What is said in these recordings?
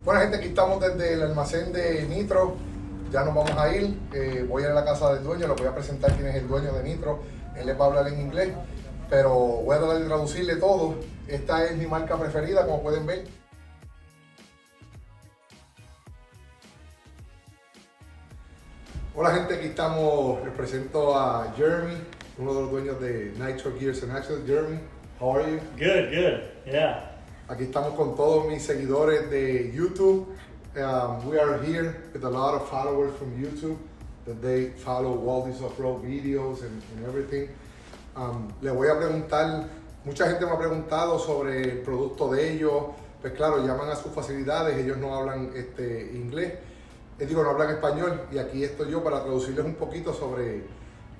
Bueno, gente, aquí estamos desde el almacén de Nitro. Ya nos vamos a ir. Voy a ir a la casa del dueño, les voy a presentar quién es el dueño de Nitro. Él les va a hablar en inglés, pero voy a tratar de traducirle todo. Esta es mi marca preferida, como pueden ver. Hola gente, aquí estamos, les presento a Jeremy, uno de los dueños de Nitro Gears and Axles. Jeremy, how are you? Good, yeah. Aquí estamos con todos mis seguidores de YouTube. We are here with a lot of followers from YouTube that they follow Waldy's Off-Road videos and everything. Les voy a preguntar, mucha gente me ha preguntado sobre el producto de ellos. Pues claro, llaman a sus facilidades, ellos no hablan inglés, no hablan español, y aquí estoy yo para traducirles un poquito sobre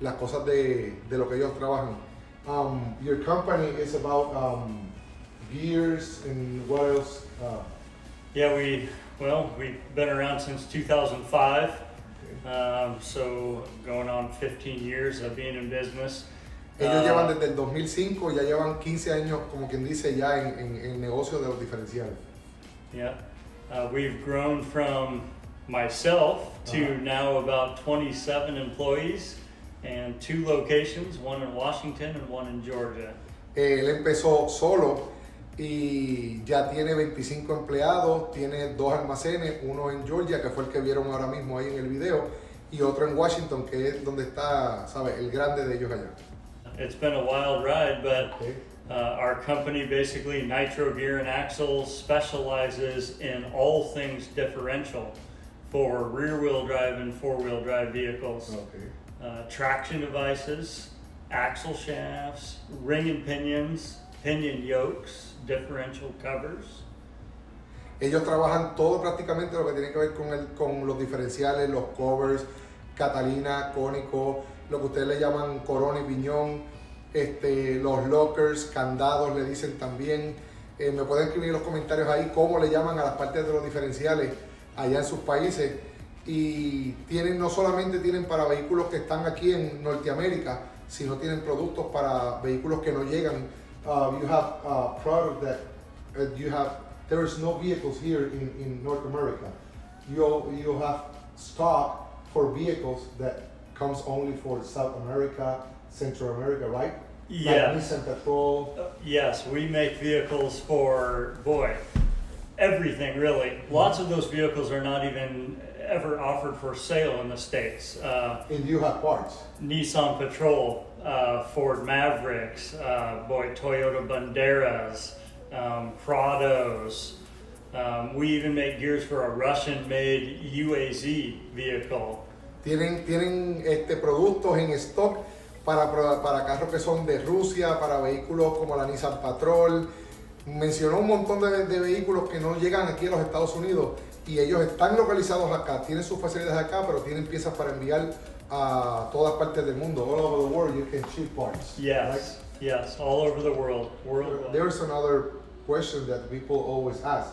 las cosas de lo que ellos trabajan. Your company is about gears and what else? Yeah, we've been around since 2005, so going on 15 years of being in business. Ellos llevan desde el 2005, ya llevan 15 años, como quien dice, ya en el negocio de los diferenciales. Yeah, we've grown from myself to now about 27 employees and 2 locations, one in Washington and one in Georgia. Él empezó solo y ya tiene 25 empleados, tiene 2 almacenes, uno en Georgia, que fue el que vieron ahora mismo ahí en el video, y otro en Washington, que es donde está, ¿sabes?, el grande de ellos allá. It's been a wild ride, but Okay. our company, basically Nitro Gear and Axles, specializes in all things differential for rear-wheel drive and four-wheel drive vehicles. Okay. Traction devices, axle shafts, ring and pinions, pinion yokes, differential covers. Ellos trabajan todo prácticamente lo que tiene que ver con los diferenciales, los covers, Catalina, cónico, lo que ustedes le llaman corona y piñón, los lockers, candados le dicen también. Me pueden escribir en los comentarios ahí cómo le llaman a las partes de los diferenciales allá en sus países. Y no solamente tienen para vehículos que están aquí en Norteamérica, sino tienen productos para vehículos que no llegan. You have product that there is no vehicles here in North America. You have stock for vehicles that comes only for South America, Central America, right? Yeah. Like Nissan Patrol. Yes, we make vehicles for, everything really. Lots of those vehicles are not even ever offered for sale in the States. And you have parts. Nissan Patrol, Ford Mavericks, Toyota Banderas, Prados. We even make gears for a Russian-made UAZ vehicle. Tienen productos en stock para carros que son de Rusia, para vehículos como la Nissan Patrol. Mencionó un montón de vehículos que no llegan aquí a los Estados Unidos y ellos están localizados acá, tienen sus facilidades acá, pero tienen piezas para enviar a todas partes del mundo. All over the world you can ship parts. Yes, right? yes, all over the world. There's another question that people always ask.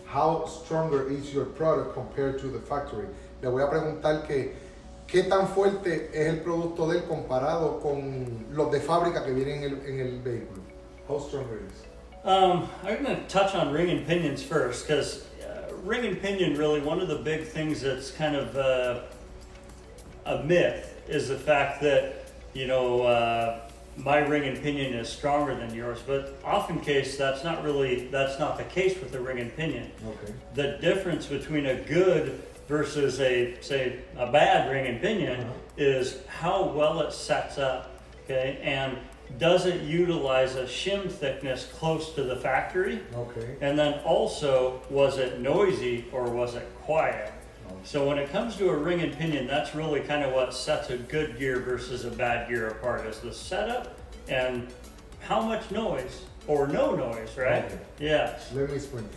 How stronger is your product compared to the factory? Le voy a preguntar qué tan fuerte es el producto de él comparado con los de fábrica que vienen en el vehículo. How stronger it is? I'm going to touch on ring and pinions first, because ring and pinion, really, one of the big things that's kind of a myth is the fact that, my ring and pinion is stronger than yours, but often that's not the case with the ring and pinion. Okay. The difference between a good versus a bad ring and pinion is how well it sets up, okay? And does it utilize a shim thickness close to the factory? Okay. And then also, was it noisy or was it quiet? So when it comes to a ring and pinion, that's really kind of what sets a good gear versus a bad gear apart, is the setup and how much noise or no noise, right? Okay. Yes. Let me explain.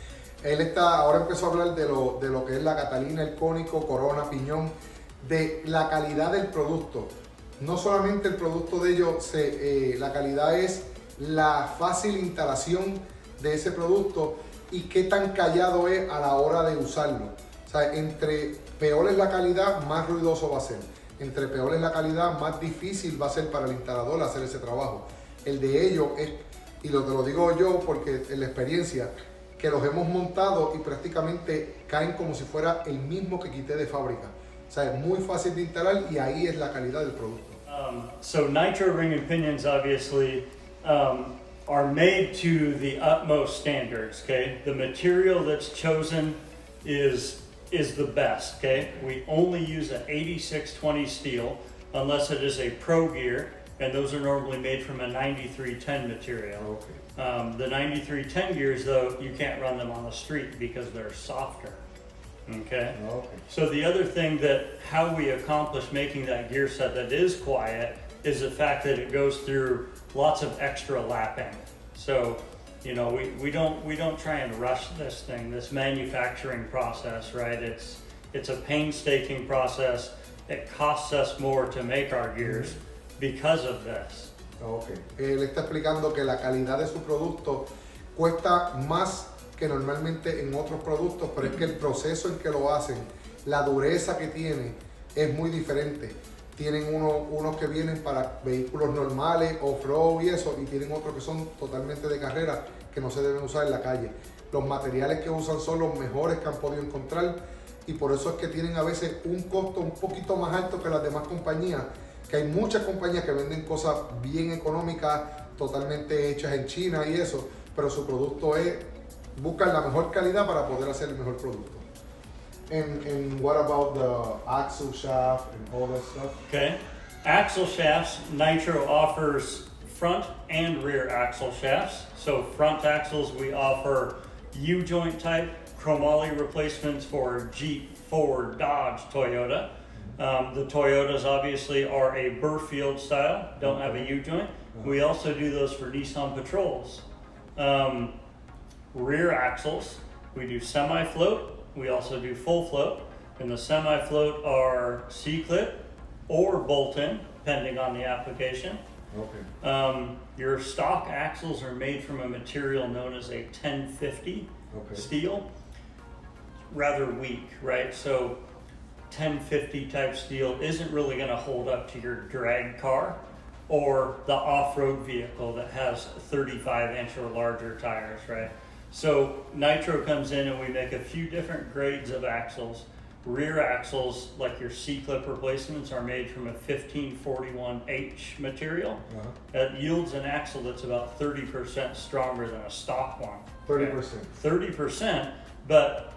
Ahora empezó a hablar de lo que es la Catalina, el cónico, corona, piñón, de la calidad del producto. No solamente el producto de ellos, la calidad es la fácil instalación de ese producto y qué tan callado es a la hora de usarlo. O sea, entre peor es la calidad, más ruidoso va a ser. Entre peor es la calidad, más difícil va a ser para el instalador hacer ese trabajo. El de ellos es, y te lo digo yo porque en la experiencia, que que los hemos montado y prácticamente caen como si fuera el mismo que quité de fábrica. O sea, es muy fácil de instalar y ahí es la calidad del producto. So nitro ring and pinions obviously are made to the utmost standards, okay? The material that's chosen is the best, okay? We only use an 8620 steel unless it is a pro gear, and those are normally made from a 9310 material. Okay. The 9310 gears though, you can't run them on the street because they're softer, okay? Okay. So the other thing that how we accomplish making that gear set that is quiet is the fact that it goes through lots of extra lapping. So, you know, we don't try and rush this thing, this manufacturing process, right? It's a painstaking process. It costs us more to make our gears because of this. Okay. Él está explicando que la calidad de su producto cuesta más que normalmente en otros productos, pero es que el proceso en que lo hacen, la dureza que tiene es muy diferente. Tienen unos que vienen para vehículos normales, off-road y eso, y tienen otros que son totalmente de carrera, que no se deben usar en la calle. Los materiales que usan son los mejores que han podido encontrar, y por eso es que tienen a veces un costo un poquito más alto que las demás compañías, que hay muchas compañías que venden cosas bien económicas, totalmente hechas en China y eso, pero su producto es, buscan la mejor calidad para poder hacer el mejor producto. And what about the axle shaft and all that stuff? Okay. Axle shafts, Nitro offers front and rear axle shafts. So front axles, we offer U-joint type chromoly replacements for Jeep, Ford, Dodge, Toyota. The Toyotas obviously are a Burfield style, don't have a U-joint. We also do those for Nissan Patrols. Rear axles, we do semi-float, we also do full float. And the semi-float are C-clip or bolt-in, depending on the application. Okay. Your stock axles are made from a material known as a 1050 steel. Rather weak, right? So 1050 type steel isn't really going to hold up to your drag car or the off-road vehicle that has 35-inch or larger tires, right? So Nitro comes in and we make a few different grades of axles. Rear axles, like your C-clip replacements, are made from a 1541H material. That yields an axle that's about 30% stronger than a stock one. 30%. 30%, but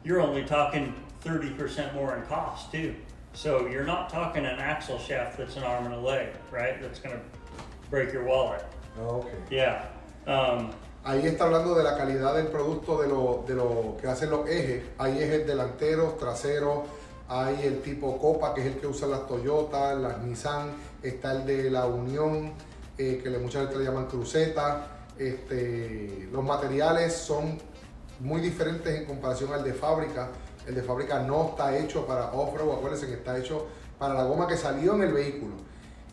you're only talking 30% more in cost too. So you're not talking an axle shaft that's an arm and a leg, right? That's gonna break your wallet. Okay. Yeah. Ahí está hablando de la calidad del producto, de lo que hacen los ejes. Hay ejes delanteros, traseros, hay el tipo Copa, que es el que usan las Toyota, las Nissan, está el de la Unión, que muchas veces le llaman cruceta. Los materiales son muy diferentes en comparación al de fábrica. El de fábrica no está hecho para off-road, acuérdense que está hecho para la goma que salió en el vehículo.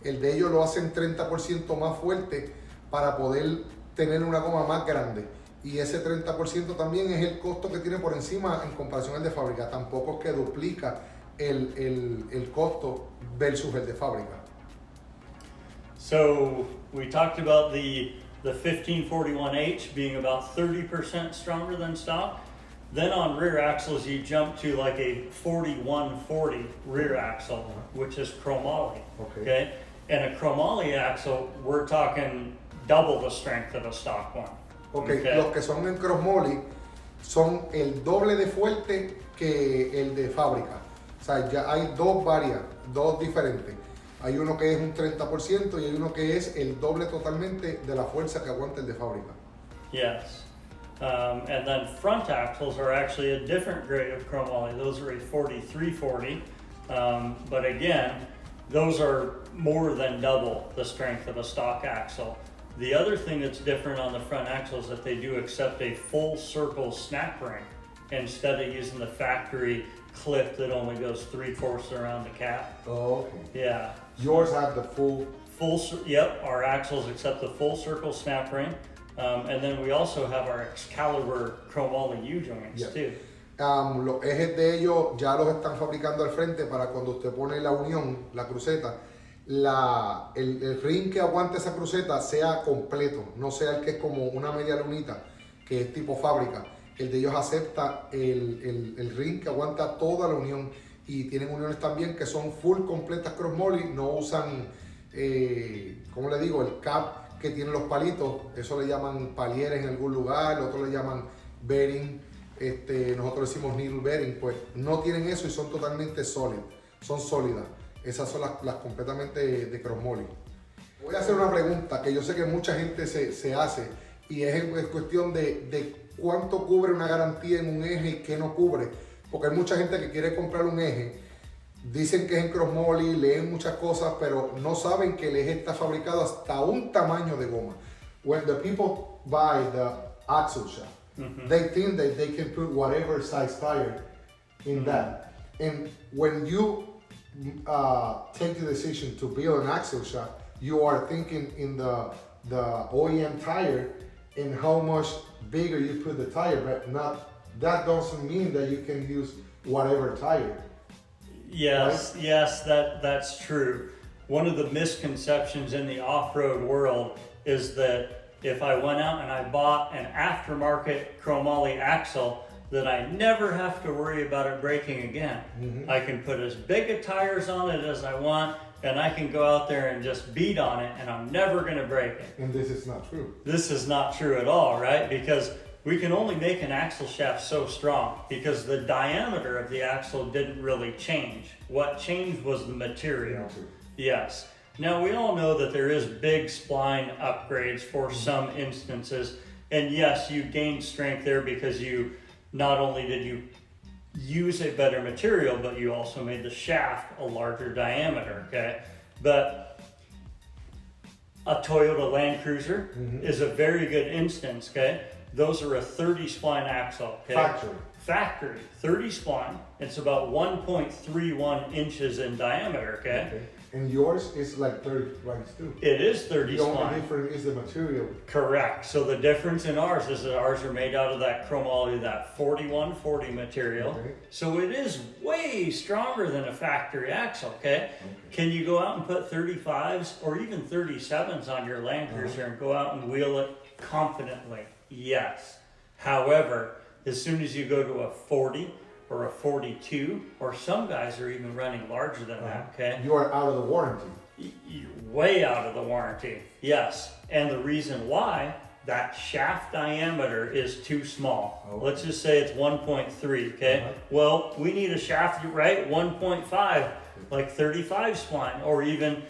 El de ellos lo hacen 30% más fuerte para poder tener una goma más grande, y ese 30% también es el costo que tiene por encima en comparación al de fábrica. Tampoco es que duplica el costo versus el de fábrica. So we talked about the 1541H being about 30% stronger than stock. Then on rear axles, you jump to like a 4140 rear axle, which is chromoly. Okay. And a chromoly axle, we're talking double the strength of a stock one. Okay. Los que son en crossmoly son el doble de fuerte que el de fábrica. O sea, ya hay dos diferentes. Hay uno que es un 30% y hay uno que es el doble totalmente de la fuerza que aguanta el de fábrica. Yes. And then front axles are actually a different grade of chromoly. Those are a 4340. But again, those are more than double the strength of a stock axle. The other thing that's different on the front axle is that they do accept a full circle snap ring instead of using the factory clip that only goes 3/4 around the cap. Oh, okay. Yeah. Yours have the full. Yep, our axles accept the full circle snap ring. And then we also have our Excalibur chromoly U-joints too. Los ejes de ellos ya los están fabricando al frente para cuando usted pone la unión, la cruceta, el ring que aguante esa cruceta sea completo, no sea el que es como una media lunita, que es tipo fábrica. El de ellos acepta el ring que aguanta toda la unión y tienen uniones también que son full completas cross molly, no usan, ¿cómo le digo? El cap que tienen los palitos, eso le llaman palieres en algún lugar, otros le llaman bearing, nosotros decimos needle bearing, pues no tienen eso y son totalmente sólidas, son sólidas. Esas son las completamente de cross molly. Voy a hacer una pregunta que yo sé que mucha gente se hace y es cuestión de cuánto cubre una garantía en un eje y qué no cubre. Porque hay mucha gente que quiere comprar un eje, dicen que es en cross molly, leen muchas cosas, pero no saben que el eje está fabricado hasta un tamaño de goma. When the people buy the axle shaft, they think that they can put whatever size tire in that. And when you take the decision to build an axle shaft, you are thinking in the OEM tire and how much bigger you put the tire, but that doesn't mean that you can use whatever tire. Yes, right? yes, that's true. One of the misconceptions in the off-road world is that if I went out and I bought an aftermarket chromoly axle, that I never have to worry about it breaking again. I can put as big a tires on it as I want, and I can go out there and just beat on it, and I'm never gonna break it. And this is not true. This is not true at all, right? Because we can only make an axle shaft so strong because the diameter of the axle didn't really change. What changed was the material. Yes. Now we all know that there is big spline upgrades for some instances, and yes, you gained strength there because you not only did you use a better material, but you also made the shaft a larger diameter, okay? But a Toyota Land Cruiser is a very good instance, okay? Those are a 30 spline axle, okay? Factory, 30 spline. It's about 1.31 inches in diameter, okay? And yours is like 30 splines too. It is 30 The only spline. difference is the material. Correct. So the difference in ours is that ours are made out of that chromoly, that 4140 material. Okay. So it is way stronger than a factory axle, okay? Can you go out and put 35s or even 37s on your Land Cruiser and go out and wheel it confidently? Yes. However, as soon as you go to a 40 or a 42, or some guys are even running larger than that, okay? You are out of the warranty. You're way out of the warranty, yes. And the reason why, that shaft diameter is too small. Okay. Let's just say it's 1.3, okay? Well, we need a shaft, right? 1.5, like 35 spline, or even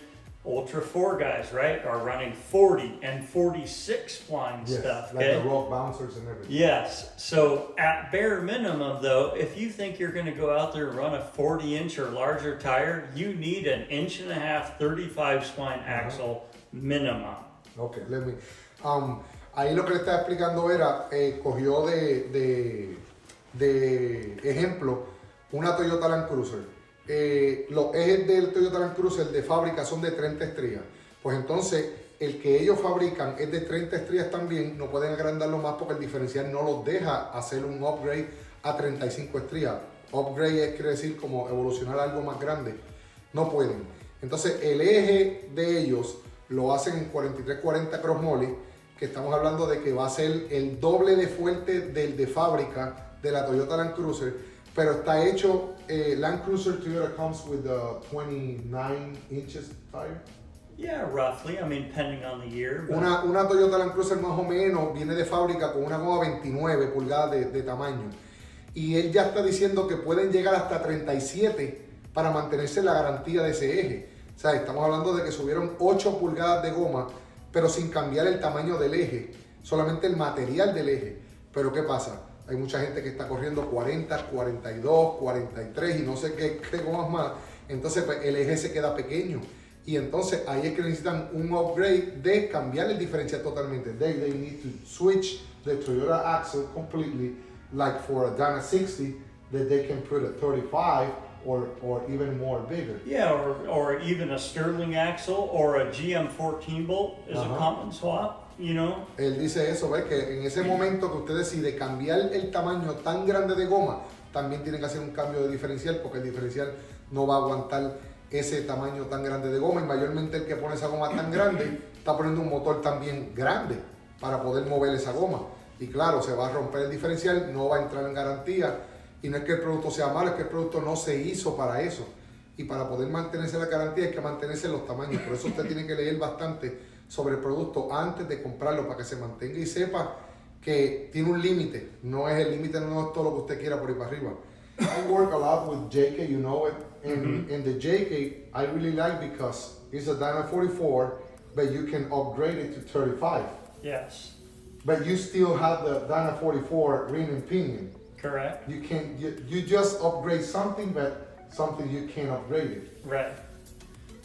Ultra 4 guys, right, are running 40 and 46 spline stuff, like okay? the rock bouncers and everything. Yes, so at bare minimum though, if you think you're gonna go out there and run a 40-inch or larger tire, you need an 1.5 inch 35 spline axle minimum. Okay, let me. Ahí lo que le estaba explicando era, cogió de ejemplo una Toyota Land Cruiser. Los ejes del Toyota Land Cruiser de fábrica son de 30 estrías. Pues entonces, el que ellos fabrican es de 30 estrías también. No pueden agrandarlo más porque el diferencial no los deja hacer un upgrade a 35 estrías. Upgrade quiere decir como evolucionar a algo más grande. No pueden. Entonces, el eje de ellos lo hacen en 4340 cross molly, que estamos hablando de que va a ser el doble de fuerte del de fábrica de la Toyota Land Cruiser. Pero está hecho, Land Cruiser Toyota comes with a 29 inches tire. Yeah, roughly. I mean, depending on the year. But... Una Toyota Land Cruiser más o menos viene de fábrica con una goma 29 pulgadas de tamaño. Y él ya está diciendo que pueden llegar hasta 37 para mantenerse la garantía de ese eje. O sea, estamos hablando de que subieron 8 pulgadas de goma, pero sin cambiar el tamaño del eje, solamente el material del eje. Pero ¿qué pasa? Hay mucha gente que está corriendo 40, 42, 43 y no sé qué gomas más. Entonces pues, el eje se queda pequeño. Y entonces ahí es que necesitan un upgrade de cambiar el diferencial totalmente. They need to switch the Toyota axle completely, like for a Dana 60, that they can put a 35 or even more bigger. Yeah, or even a Sterling axle or a GM 14 bolt is a common swap. You know? Él dice eso, ¿ves? Que en ese momento que usted decide cambiar el tamaño tan grande de goma, también tiene que hacer un cambio de diferencial porque el diferencial no va a aguantar ese tamaño tan grande de goma y mayormente el que pone esa goma tan grande está poniendo un motor también grande para poder mover esa goma. Y claro, se va a romper el diferencial, no va a entrar en garantía. Y no es que el producto sea malo, es que el producto no se hizo para eso. Y para poder mantenerse la garantía hay que mantenerse los tamaños. Por eso usted tiene que leer bastante sobre el producto antes de comprarlo para que se mantenga y sepa que tiene un límite. No es el límite, no es todo lo que usted quiera por ir para arriba. I work a lot with JK, you know it. And the JK I really like because it's a Dyna 44, but you can upgrade it to 35. Yes. But you still have the Dyna 44 ring and pinion. Correct. You just upgrade something, but something you can't upgrade it. Right.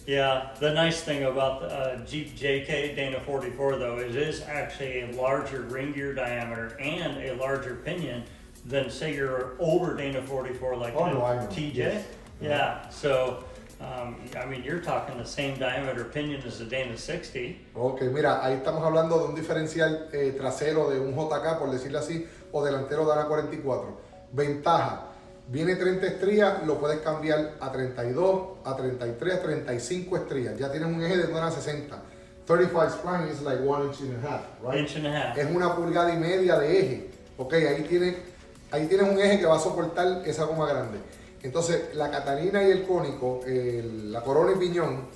Yeah, the nice thing about the Jeep JK Dana 44 though is it is actually a larger ring gear diameter and a larger pinion than say your older Dana 44 like Oh, no, I know. TJ. Yes. Yeah, so I mean you're talking the same diameter pinion as the Dana 60. Ok, mira, ahí estamos hablando de un diferencial trasero de un JK, por decirlo así, o delantero Dana 44. Ventaja, viene 30 estrías, lo puedes cambiar a 32, a 33, a 35 estrías. Ya tienes un eje de Dana 60. 35 spline is like 1 inch and a half, right? Inch and a half. Es 1,5 pulgadas de eje. Ok, ahí tienes un eje que va a soportar esa goma grande. Entonces, la Catalina y el cónico, la corona y piñón,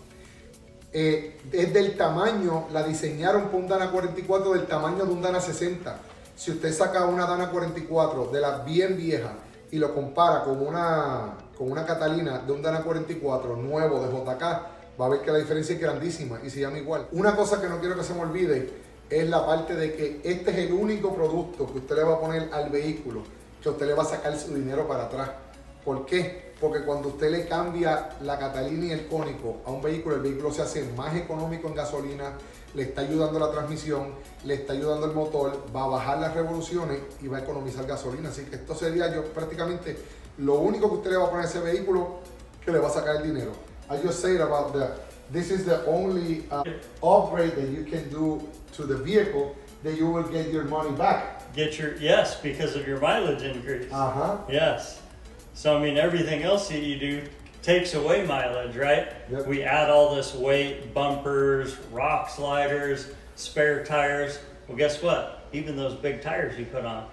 es del tamaño, la diseñaron para un Dana 44 del tamaño de un Dana 60. Si usted saca una Dana 44 de las bien viejas y lo compara con una Catalina de un Dana 44 nuevo de JK, va a ver que la diferencia es grandísima y se llama igual. Una cosa que no quiero que se me olvide es la parte de que este es el único producto que usted le va a poner al vehículo que usted le va a sacar su dinero para atrás. ¿Por qué? Porque cuando usted le cambia la Catalina y el cónico a un vehículo, el vehículo se hace más económico en gasolina, le está ayudando la transmisión, le está ayudando el motor, va a bajar las revoluciones y va a economizar gasolina. Así que esto sería yo prácticamente lo único que usted le va a poner a ese vehículo que le va a sacar el dinero. I just said about this is the only upgrade that you can do to the vehicle that you will get your money back. Yes, because of your mileage increase. Uh-huh. Yes. So, I mean, everything else that you do takes away mileage, right? Yep. We add all this weight, bumpers, rock sliders, spare tires. Well, guess what? Even those big tires you put on,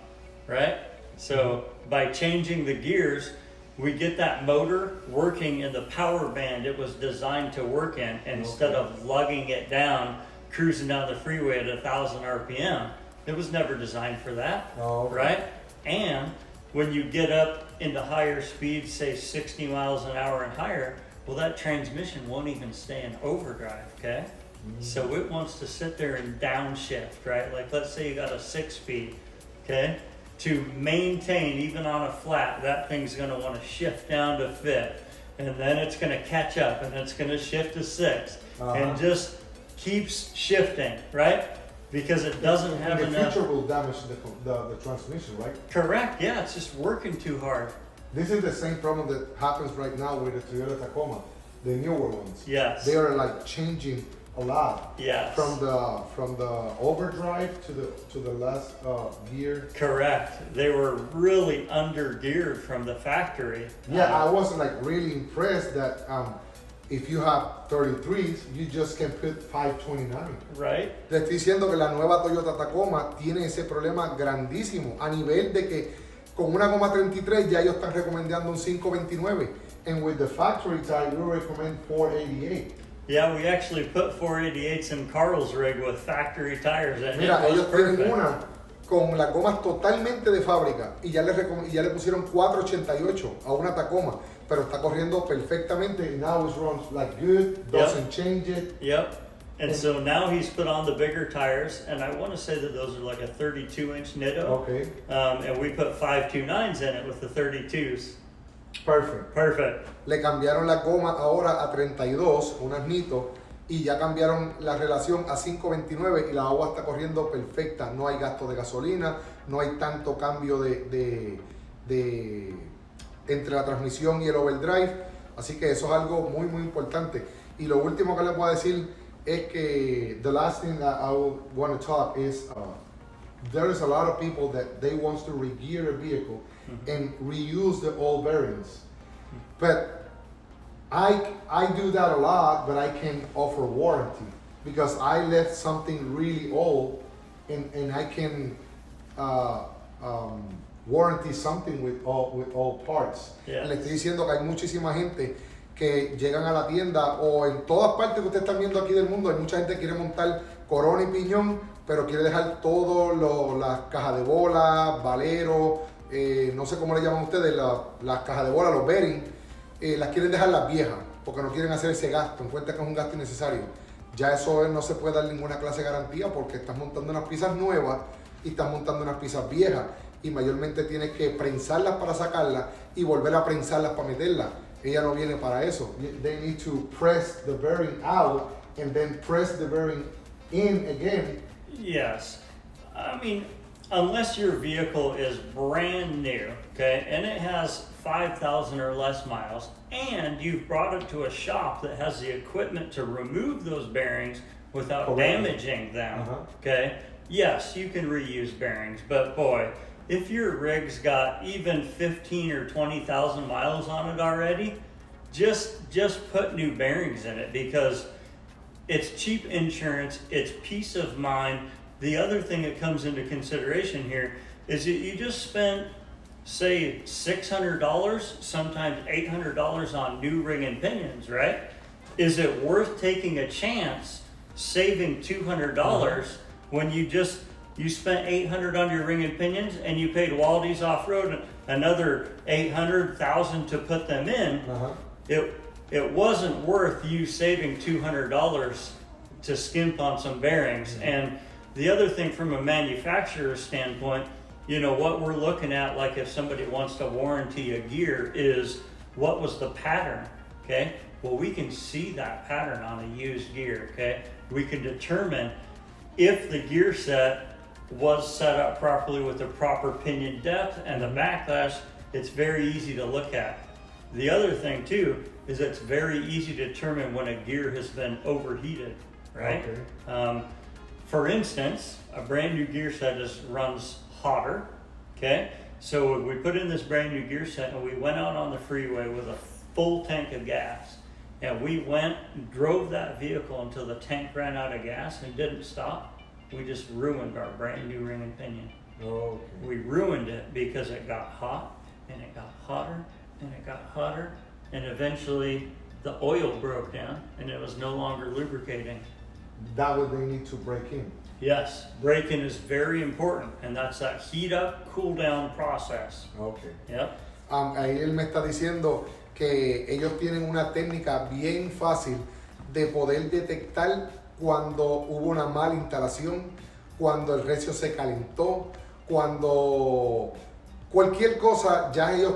right? So, by changing the gears, we get that motor working in the power band it was designed to work in instead of lugging it down, cruising down the freeway at 1,000 RPM. It was never designed for that, right? And when you get up into higher speeds, say 60 miles an hour and higher, well, that transmission won't even stay in overdrive, okay? So it wants to sit there and downshift, right? Like let's say you got a 6-speed, okay? To maintain, even on a flat, that thing's gonna wanna shift down to 5th, and then it's gonna catch up, and it's gonna shift to 6th, and just keeps shifting, right? Because it doesn't have the enough. future will damage the transmission, right? Correct, yeah, it's just working too hard. This is the same problem that happens right now with the Toyota Tacoma, the newer ones. Yes. They are like changing a lot. Yes. From the overdrive to the last gear. Correct. They were really under geared from the factory. Yeah, I was like really impressed that if you have 33s, you just can put 529. Right. Te estoy diciendo que la nueva Toyota Tacoma tiene ese problema grandísimo a nivel de que con una goma 33 ya ellos están recomendando un 529. And with the factory tire, we recommend 488. Yeah, we actually put 488s in Carl's rig with factory tires, and Mira, it was ellos tienen perfect. una con las gomas totalmente de fábrica y ya le pusieron 488 a una Tacoma, pero está corriendo perfectamente. Now it runs like good, doesn't change it. Yep. And so now he's put on the bigger tires, and I want to say that those are like a 32-inch Nitto. Okay. And we put 529s in it with the 32s. Perfect. Le cambiaron la goma ahora a 32, unas Nitto, y ya cambiaron la relación a 529 y la agua está corriendo perfecta. No hay gasto de gasolina, no hay tanto cambio de entre la transmisión y el overdrive. Así que eso es algo muy, muy importante. Y lo último que les voy a decir es que the last thing that I want to talk is there is a lot of people that they want to re-gear a vehicle and reuse the old bearings. But I do that a lot, but I can offer warranty because I left something really old and I can warranty something with all parts. Yeah. Le estoy diciendo que hay muchísima gente que llegan a la tienda o en todas partes que ustedes están viendo aquí del mundo, hay mucha gente que quiere montar corona y piñón, pero quiere dejar todo las cajas de bola, valero, no sé cómo le llaman ustedes, las cajas de bola, los bearings, las quieren dejar las viejas, porque no quieren hacer ese gasto, en cuenta que es un gasto innecesario. Ya eso no se puede dar ninguna clase de garantía porque estás montando unas piezas nuevas y estás montando unas piezas viejas y mayormente tienes que prensarlas para sacarlas y volver a prensarlas para meterlas. Ella no viene para eso. They need to press the bearing out and then press the bearing in again. Yes. I mean, unless your vehicle is brand new, okay, and it has 5,000 or less miles, and you've brought it to a shop that has the equipment to remove those bearings without Correct. damaging them, okay, yes, you can reuse bearings, but boy, if your rig's got even 15 or 20,000 miles on it already, just put new bearings in it because it's cheap insurance, it's peace of mind. The other thing that comes into consideration here is that you just spent, say, $600, sometimes $800 on new ring and pinions, right? Is it worth taking a chance saving $200 when you spent $800 on your ring and pinions and you paid Waldy's Off-Road another $800,000 to put them in? It wasn't worth you saving $200 to skimp on some bearings. And the other thing from a manufacturer's standpoint, you know, what we're looking at, like if somebody wants to warranty a gear, is what was the pattern, okay? Well, we can see that pattern on a used gear, okay? We can determine if the gear set was set up properly with the proper pinion depth and the backlash. It's very easy to look at. The other thing too is it's very easy to determine when a gear has been overheated, right? Okay. For instance, a brand new gear set runs hotter, okay? So we put in this brand new gear set and we went out on the freeway with a full tank of gas. And we went and drove that vehicle until the tank ran out of gas and didn't stop. We just ruined our brand new ring and pinion. Okay. We ruined it because it got hot and it got hotter and it got hotter and eventually the oil broke down and it was no longer lubricating. That way they need to break in. Yes, break-in is very important, and that's that heat up, cool down process. Okay. Yep. Ahí él me está diciendo que ellos tienen una técnica bien fácil de poder detectar cuando hubo una mala instalación, cuando el recio se calentó, cuando cualquier cosa, ya ellos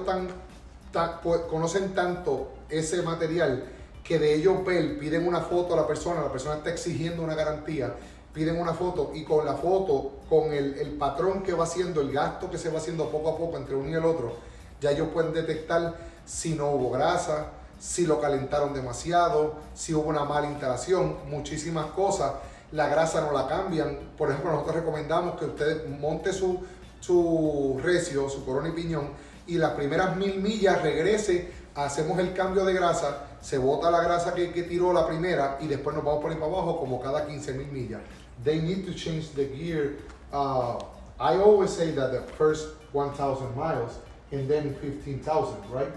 conocen tanto ese material que de ellos ver, piden una foto a la persona está exigiendo una garantía, piden una foto y con la foto, con el patrón que va haciendo, el gasto que se va haciendo poco a poco entre uno y el otro, ya ellos pueden detectar si no hubo grasa, si lo calentaron demasiado, si hubo una mala instalación, muchísimas cosas. La grasa no la cambian. Por ejemplo, nosotros recomendamos que usted monte su recio, su corona y piñón, y las primeras 1000 millas regrese, hacemos el cambio de grasa, se bota la grasa que tiró la primera y después nos vamos por ahí para abajo como cada 15,000 millas. They need to change the gear. I always say that the first 1,000 miles and then 15,000, right?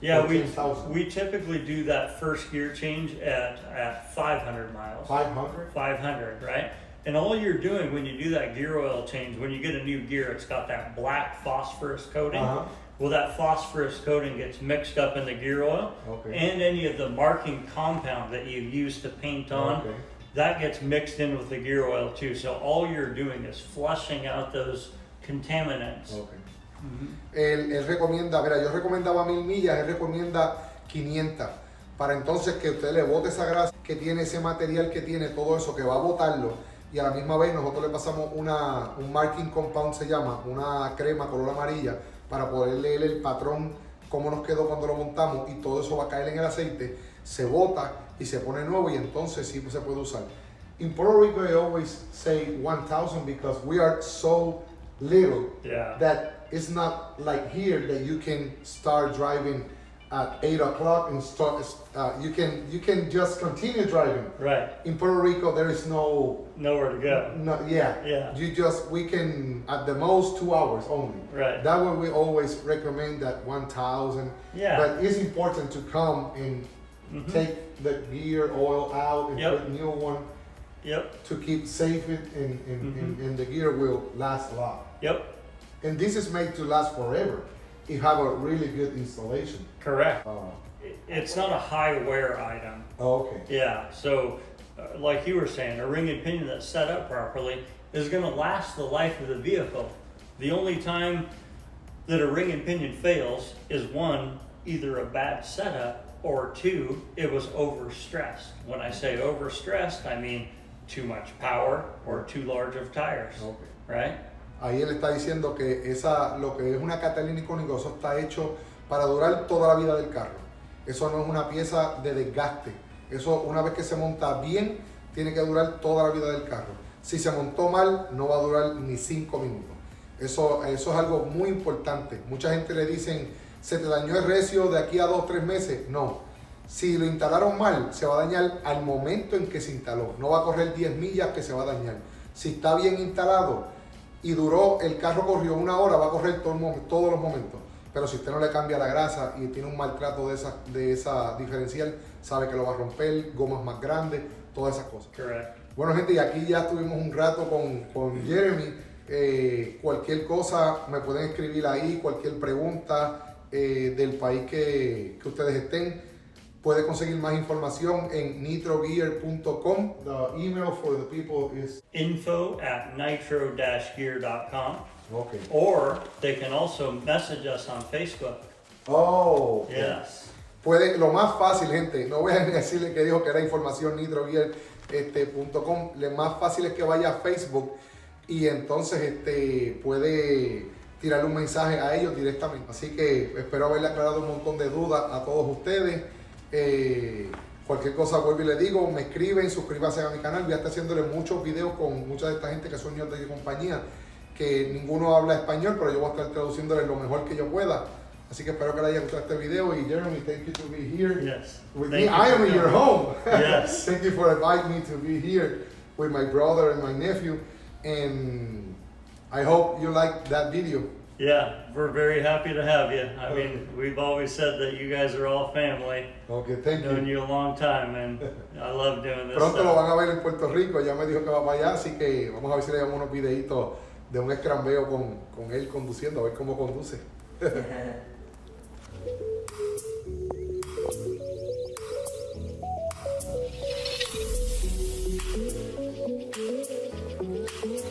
Yeah, 10,000. we typically do that first gear change at 500 miles. 500? 500, right? And all you're doing when you do that gear oil change, when you get a new gear, it's got that black phosphorus coating. Well, that phosphorus coating gets mixed up in the gear oil, and any of the marking compound that you use to paint on, that gets mixed in with the gear oil too. So all you're doing is flushing out those contaminants. Okay. Él recomienda, mira, yo recomendaba 1000 millas, él recomienda 500, para entonces que usted le bote esa grasa que tiene, ese material que tiene, todo eso, que va a botarlo, y a la misma vez nosotros le pasamos un marking compound, se llama, una crema color amarilla, para poder leer el patrón, cómo nos quedó cuando lo montamos, y todo eso va a caer en el aceite, se bota y se pone nuevo, y entonces sí se puede usar. In Puerto Rico, I always say 1,000 because we are so little that it's not like here that you can start driving at 8 o'clock and start. You can just continue driving. Right. In Puerto Rico, there is Nowhere to go. Yeah. We can at the most 2 hours only. Right. That way we always recommend that 1,000. Yeah. But it's important to come and take the gear oil out and Yep. put new one Yep. to keep safe it and the gear will last a lot. Yep. And this is made to last forever. You have a really good installation. Correct. Oh, It's not a high wear item. okay. Yeah. So, like you were saying, a ring and pinion that's set up properly is going to last the life of the vehicle. The only time that a ring and pinion fails is one, either a bad setup, or two, it was overstressed. When I say overstressed, I mean too much power or too large of tires. Okay. Right? Ahí él está diciendo que lo que es una Catalina icónico, eso está hecho para durar toda la vida del carro. Eso no es una pieza de desgaste. Eso una vez que se monta bien, tiene que durar toda la vida del carro. Si se montó mal, no va a durar ni 5 minutos. Eso es algo muy importante. Mucha gente le dicen, se te dañó el recio de aquí a 2 o 3 meses. No. Si lo instalaron mal, se va a dañar al momento en que se instaló. No va a correr 10 millas que se va a dañar. Si está bien instalado, y el carro corrió 1 hora, va a correr todos los momentos. Pero si usted no le cambia la grasa y tiene un maltrato de esa diferencial, sabe que lo va a romper, gomas más grandes, todas esas cosas. Correct. Bueno, gente, y aquí ya estuvimos un rato con Jeremy. Cualquier cosa me pueden escribir ahí, cualquier pregunta del país que ustedes estén. Puede conseguir más información en nitrogear.com. The email for the people is info@nitro-gear.com. okay. Or they can also message us on Facebook. Oh, okay. Yes. Lo más fácil, gente, no voy a decirle que dijo que era información nitrogear.com. Lo más fácil es que vaya a Facebook y entonces puede tirarle un mensaje a ellos directamente. Así que espero haberle aclarado un montón de dudas a todos ustedes. Cualquier cosa vuelvo y le digo, me escriben, suscríbanse a mi canal. Voy a estar haciéndole muchos videos con mucha de esta gente que son niños de compañía, que ninguno habla español, pero yo voy a estar traduciéndole lo mejor que yo pueda. Así que espero que les haya gustado este video. Y Jeremy, thank you to be here Yes. with Thank me. you I am for in your coming. home. Yes. Thank you for inviting me to be here with my brother and my nephew. And I hope you like that video. Yeah, we're very happy to have you. I mean, we've always said that you guys are all family. Okay, thank Known you. you a long time, and I love doing this Pronto lo stuff. van a ver en Puerto Rico, ya me dijo que va para allá, así que vamos a ver si le damos unos videitos de un escrambeo con él conduciendo, a ver cómo conduce.